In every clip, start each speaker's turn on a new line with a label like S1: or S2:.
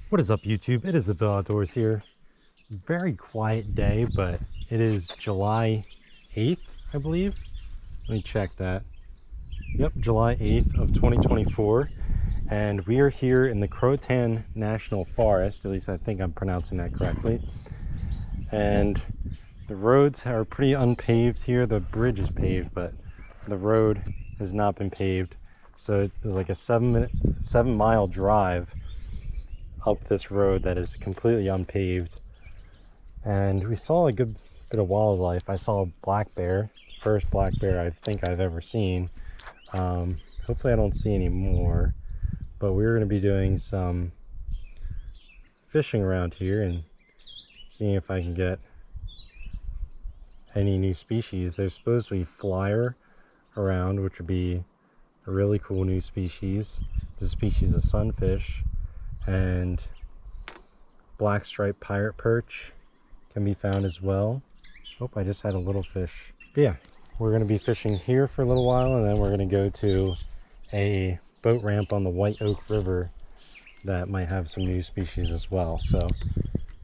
S1: What is up, YouTube? It is the Bill Outdoors here. Very quiet day, but it is July 8th, I believe. Let me check that. Yep, July 8th of 2024. And we are here in the Croatan National Forest. At least I think I'm pronouncing that correctly. And the roads are pretty unpaved here. The bridge is paved, but the road has not been paved. So it was like a 7-mile drive up this road that is completely unpaved, and we saw a good bit of wildlife. I saw a black bear, first black bear I think I've ever seen. Hopefully I don't see any more, but we're going to be doing some fishing around here and seeing if I can get any new species. There's supposed to be flyer around, which would be a really cool new species. It's a species of sunfish. And black striped pirate perch can be found as well. Oh, I just had a little fish. But yeah, we're going to be fishing here for a little while, and then we're going to go to a boat ramp on the White Oak River that might have some new species as well. So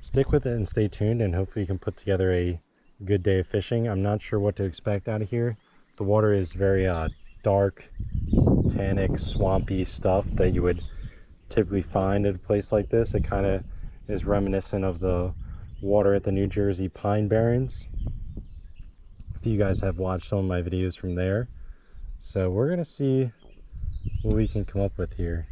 S1: stick with it and stay tuned, and hopefully you can put together a good day of fishing. I'm not sure what to expect out of here. The water is very dark, tannic, swampy stuff that you would typically find at a place like this. It kind of is reminiscent of the water at the New Jersey Pine Barrens, if you guys have watched some of my videos from there. So we're gonna see what we can come up with here.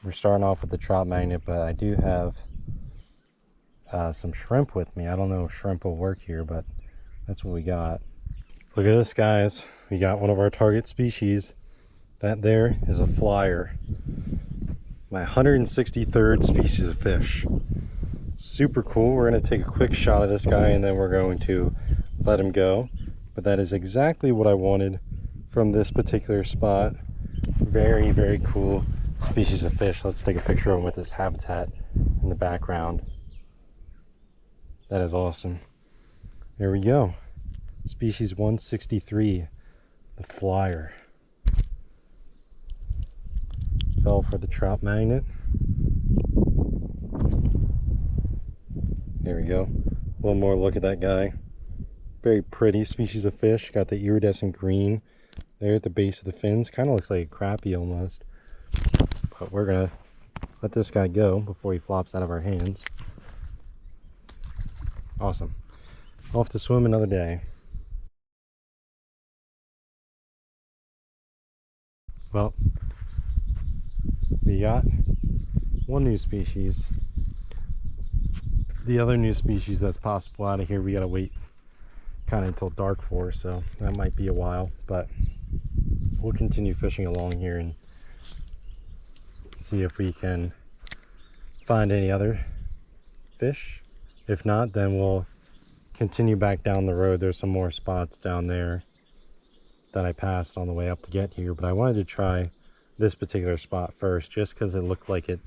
S1: We're starting off with the trout magnet, but I do have some shrimp with me. I don't know if shrimp will work here, but that's what we got. Look at this, guys. We got one of our target species. That there is a flyer. My 163rd species of fish. Super cool. We're going to take a quick shot of this guy and then we're going to let him go. But that is exactly what I wanted from this particular spot. Very, very cool species of fish. Let's take a picture of him with his habitat in the background. That is awesome. There we go. Species 163, the flyer. Fell for the trout magnet. There we go. One more look at that guy. Very pretty species of fish. Got the iridescent green there at the base of the fins. Kind of looks like a crappie almost. But we're gonna let this guy go before he flops out of our hands. Awesome. Off to swim another day. Well, we got one new species. The other new species that's possible out of here, we gotta wait kind of until dark for, so that might be a while, but we'll continue fishing along here and see if we can find any other fish. If not, then we'll continue back down the road. There's some more spots down there that I passed on the way up to get here, but I wanted to try this particular spot first just because it looked like it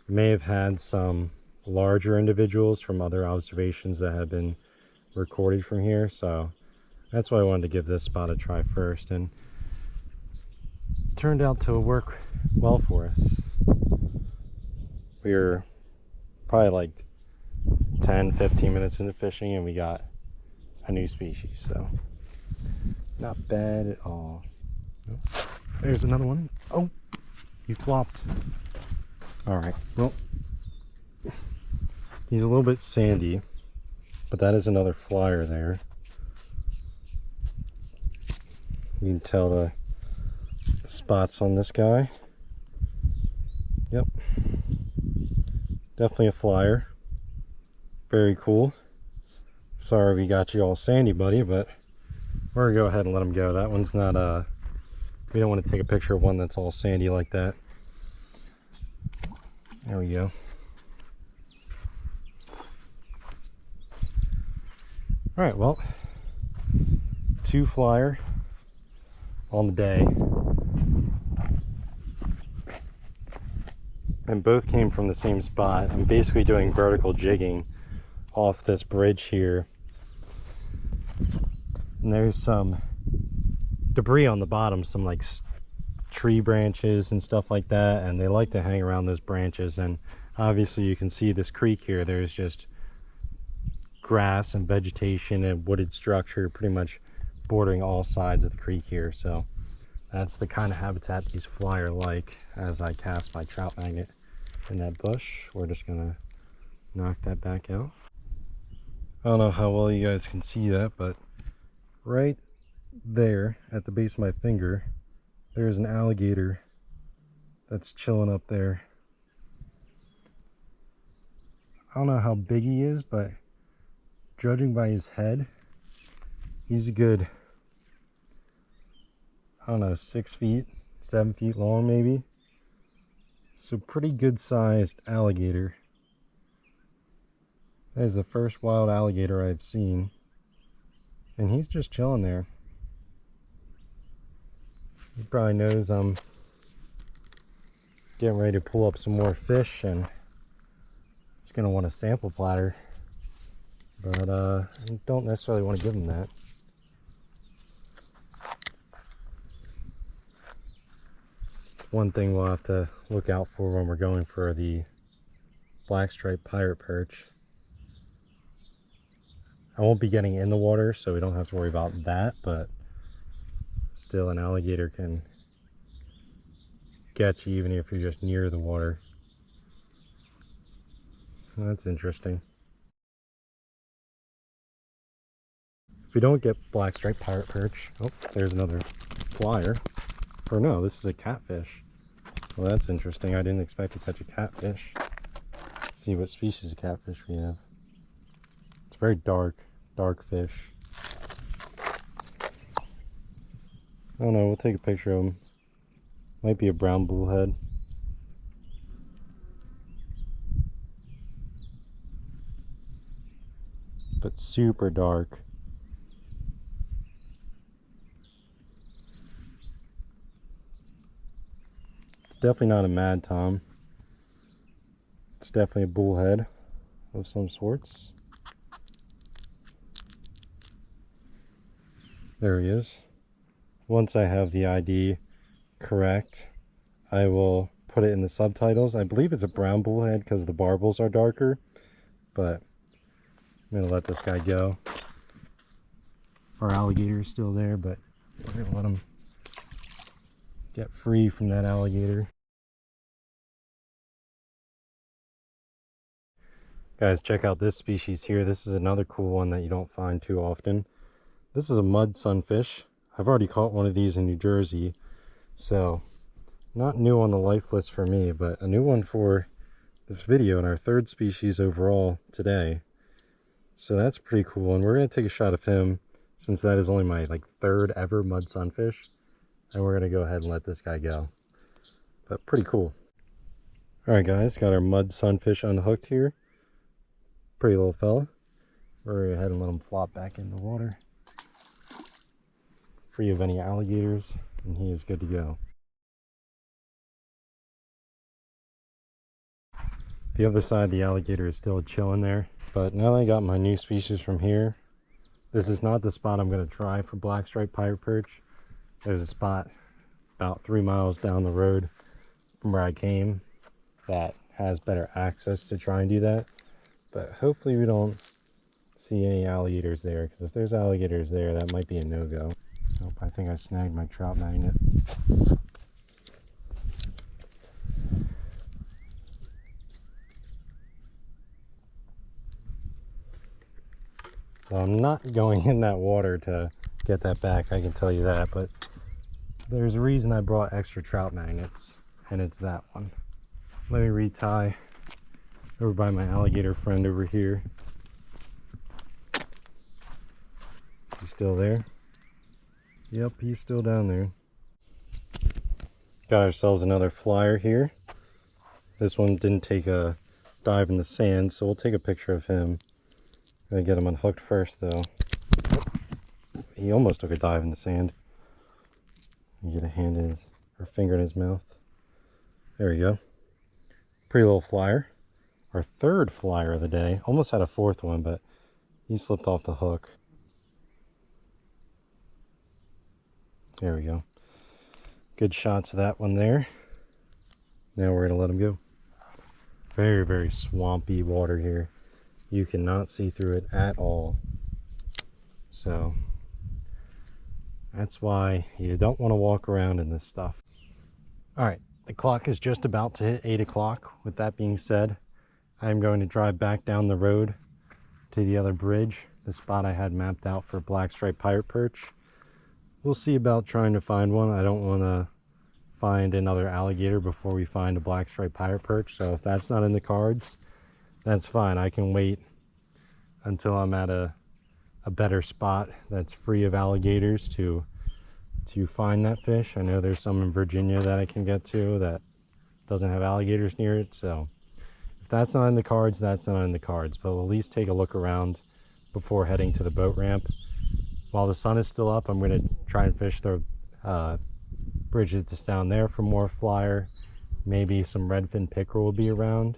S1: may have had some larger individuals from other observations that have been recorded from here. So that's why I wanted to give this spot a try first, and it turned out to work well for us. We were probably like 10-15 minutes into fishing and we got a new species, so not bad at all. Oh, there's another one. Oh, he flopped. All right, well, he's a little bit sandy, but that is another flyer there. You can tell the spots on this guy. Yep, definitely a flyer. Very cool. Sorry we got you all sandy, buddy, but we're gonna go ahead and let him go. That one's not we don't want to take a picture of one that's all sandy like that. There we go. All right, well, 2 flyer on the day, and both came from the same spot. I'm basically doing vertical jigging off this bridge here, and there's some debris on the bottom, some like tree branches and stuff like that, and they like to hang around those branches. And obviously you can see this creek here, there's just grass and vegetation and wooded structure pretty much bordering all sides of the creek here. So that's the kind of habitat these fly are like. As I cast my trout magnet in that bush, we're just gonna knock that back out. I don't know how well you guys can see that, but right there at the base of my finger, there's an alligator that's chilling up there. I don't know how big he is, but judging by his head, he's a good, I don't know, 6 feet, 7 feet long maybe. So pretty good sized alligator. That is the first wild alligator I've seen. And he's just chilling there. He probably knows I'm getting ready to pull up some more fish and he's going to want a sample platter. But I don't necessarily want to give him that. One thing we'll have to look out for when we're going for the black striped pirate perch. I won't be getting in the water, so we don't have to worry about that, but still, an alligator can get you even if you're just near the water. That's interesting. If we don't get black striped pirate perch, oh, there's another flyer. Or no, this is a catfish. Well, that's interesting. I didn't expect to catch a catfish. Let's see what species of catfish we have. It's very dark fish. I don't know, we'll take a picture of him. Might be a brown bullhead. But super dark. It's definitely not a mad tom. It's definitely a bullhead of some sorts. There he is. Once I have the ID correct, I will put it in the subtitles. I believe it's a brown bullhead because the barbels are darker, but I'm gonna let this guy go. Our alligator is still there, but we're gonna let him get free from that alligator. Guys, check out this species here. This is another cool one that you don't find too often. This is a mud sunfish. I've already caught one of these in New Jersey, so not new on the life list for me, but a new one for this video and our third species overall today. So that's pretty cool, and we're going to take a shot of him since that is only my third ever mud sunfish, and we're going to go ahead and let this guy go. But pretty cool. Alright guys, got our mud sunfish unhooked here. Pretty little fella. We're going to go ahead and let him flop back in the water, free of any alligators, and he is good to go. The other side, the alligator is still chilling there. But now that I got my new species from here, this is not the spot I'm going to try for black striped pirate perch. There's a spot about 3 miles down the road from where I came that has better access to try and do that. But hopefully we don't see any alligators there, because if there's alligators there, that might be a no-go. Nope, I think I snagged my trout magnet. Well, I'm not going in that water to get that back, I can tell you that, but there's a reason I brought extra trout magnets, and it's that one. Let me retie over by my alligator friend over here. Is he still there? Yep, he's still down there. Got ourselves another flyer here. This one didn't take a dive in the sand, so we'll take a picture of him. Gotta get him unhooked first though. He almost took a dive in the sand. You get a hand in his, or finger in his mouth. There we go. Pretty little flyer. Our third flyer of the day. Almost had a fourth one, but he slipped off the hook. There we go. Good shots of that one there. Now we're gonna let him go. Very, very swampy water here. You cannot see through it at all. So that's why you don't want to walk around in this stuff. All right, the clock is just about to hit 8 o'clock. With that being said, I'm going to drive back down the road to the other bridge, the spot I had mapped out for black striped pirate perch. We'll see about trying to find one. I don't want to find another alligator before we find a black striped pirate perch, so if that's not in the cards, that's fine. I can wait until I'm at a better spot that's free of alligators to find that fish. I know there's some in Virginia that I can get to that doesn't have alligators near it, so if that's not in the cards, that's not in the cards. But we'll at least take a look around before heading to the boat ramp. While the sun is still up, I'm going to try and fish the bridge that's down there for more flyer. Maybe some redfin pickerel will be around.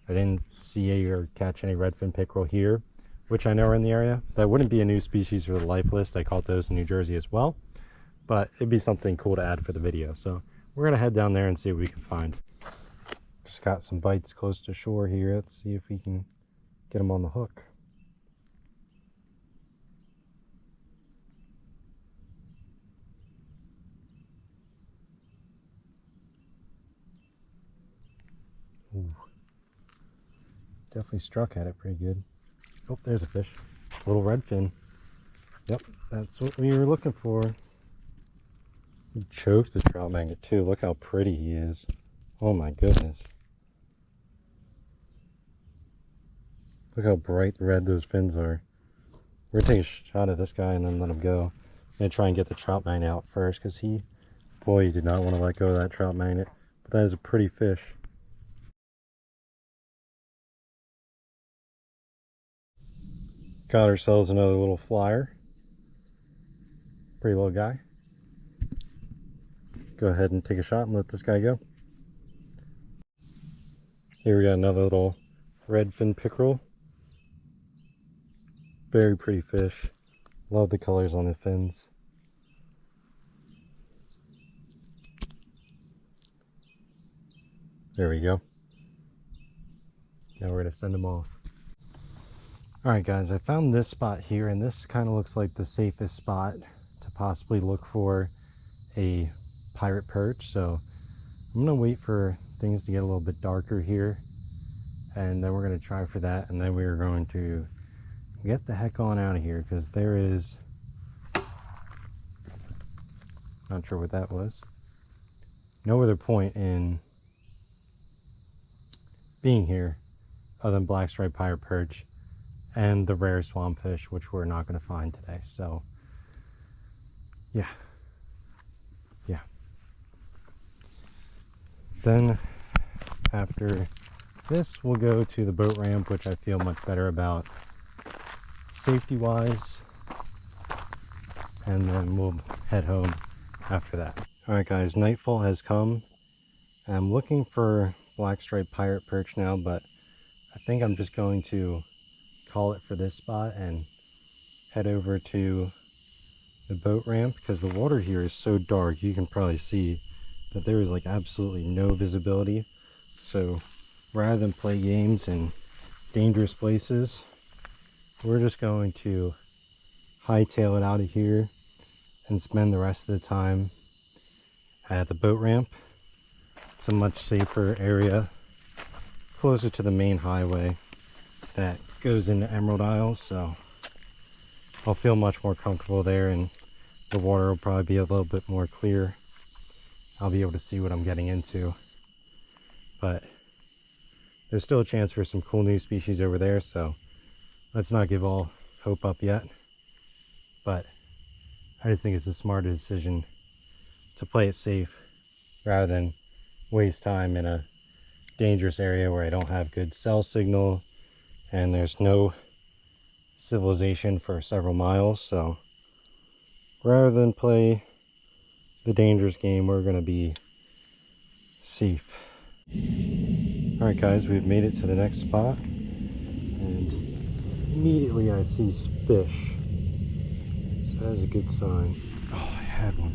S1: I didn't see or catch any redfin pickerel here, which I know are in the area. That wouldn't be a new species for the life list. I caught those in New Jersey as well, but it'd be something cool to add for the video. So we're gonna head down there and see what we can find. Just got some bites close to shore here. Let's see if we can get them on the hook. Ooh. Definitely struck at it pretty good. Oh, there's a fish. It's a little redfin. Yep, that's what we were looking for. He choked the trout magnet too. Look how pretty he is. Oh my goodness. Look how bright red those fins are. We're gonna take a shot at this guy and then let him go. I'm gonna try and get the trout magnet out first because he did not want to let go of that trout magnet. But that is a pretty fish. Got ourselves another little flyer. Pretty little guy. Go ahead and take a shot and let this guy go. Here we got another little redfin pickerel. Very pretty fish. Love the colors on the fins. There we go. Now we're going to send him off. Alright guys, I found this spot here, and this kind of looks like the safest spot to possibly look for a pirate perch. So I'm going to wait for things to get a little bit darker here, and then we're going to try for that, and then we're going to get the heck on out of here, because there is, not sure what that was, no other point in being here other than black striped pirate perch and the rare swampfish, which we're not going to find today. So yeah. Then after this, we'll go to the boat ramp, which I feel much better about safety wise, and then we'll head home after that. Alright guys, nightfall has come. I'm looking for black striped pirate perch now, but I think I'm just going to call it for this spot and head over to the boat ramp, because the water here is so dark. You can probably see that there is like absolutely no visibility. So rather than play games in dangerous places, we're just going to hightail it out of here and spend the rest of the time at the boat ramp. It's a much safer area, closer to the main highway that goes into Emerald Isle, so I'll feel much more comfortable there, and the water will probably be a little bit more clear. I'll be able to see what I'm getting into, but there's still a chance for some cool new species over there, so let's not give all hope up yet. But I just think it's a smarter decision to play it safe rather than waste time in a dangerous area where I don't have good cell signal and there's no civilization for several miles. So rather than play the dangerous game, we're going to be safe. Alright guys, we've made it to the next spot, and immediately I see fish. So that is a good sign. Oh, I had one.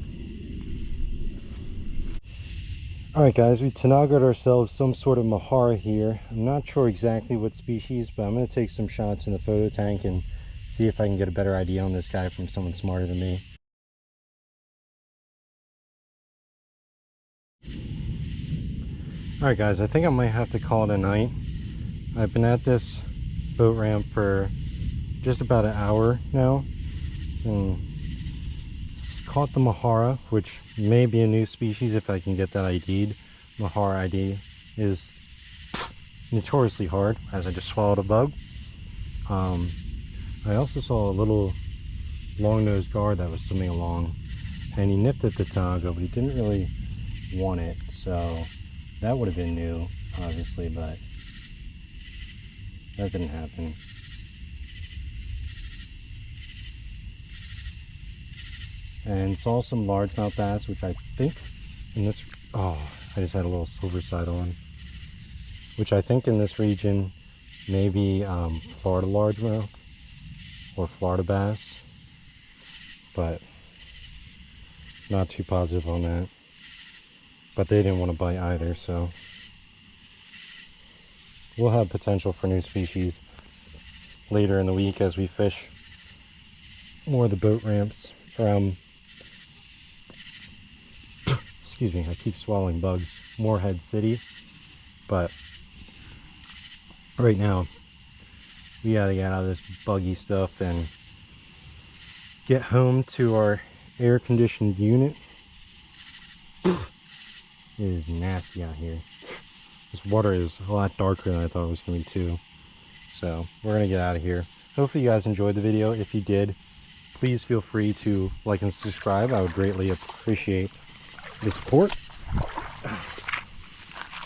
S1: Alright guys, we Tanagoed ourselves some sort of Mojarra here. I'm not sure exactly what species, but I'm going to take some shots in the photo tank and see if I can get a better idea on this guy from someone smarter than me. Alright guys, I think I might have to call it a night. I've been at this boat ramp for just about an hour now and caught the Mojarra, which may be a new species if I can get that ID'd. Mojarra ID is notoriously hard, as I just swallowed a bug. I also saw a little long-nosed guard that was swimming along, and he nipped at the Tanago, but he didn't really want it, so that would have been new, obviously, but that didn't happen. And saw some largemouth bass, which I think in this, oh, I just had a little silver side on, which I think in this region may be Florida largemouth or Florida bass, but not too positive on that. But they didn't want to bite either, so we'll have potential for new species later in the week as we fish more of the boat ramps from, excuse me, I keep swallowing bugs, Morehead City. But right now we gotta get out of this buggy stuff and get home to our air conditioned unit. It is nasty out here. This water is a lot darker than I thought it was going to be too. So we're going to get out of here. Hopefully you guys enjoyed the video. If you did, please feel free to like and subscribe. I would greatly appreciate the support.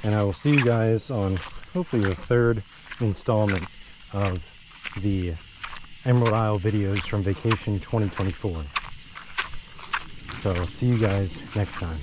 S1: And I will see you guys on hopefully the third installment of the Emerald Isle videos from vacation 2024. So I'll see you guys next time.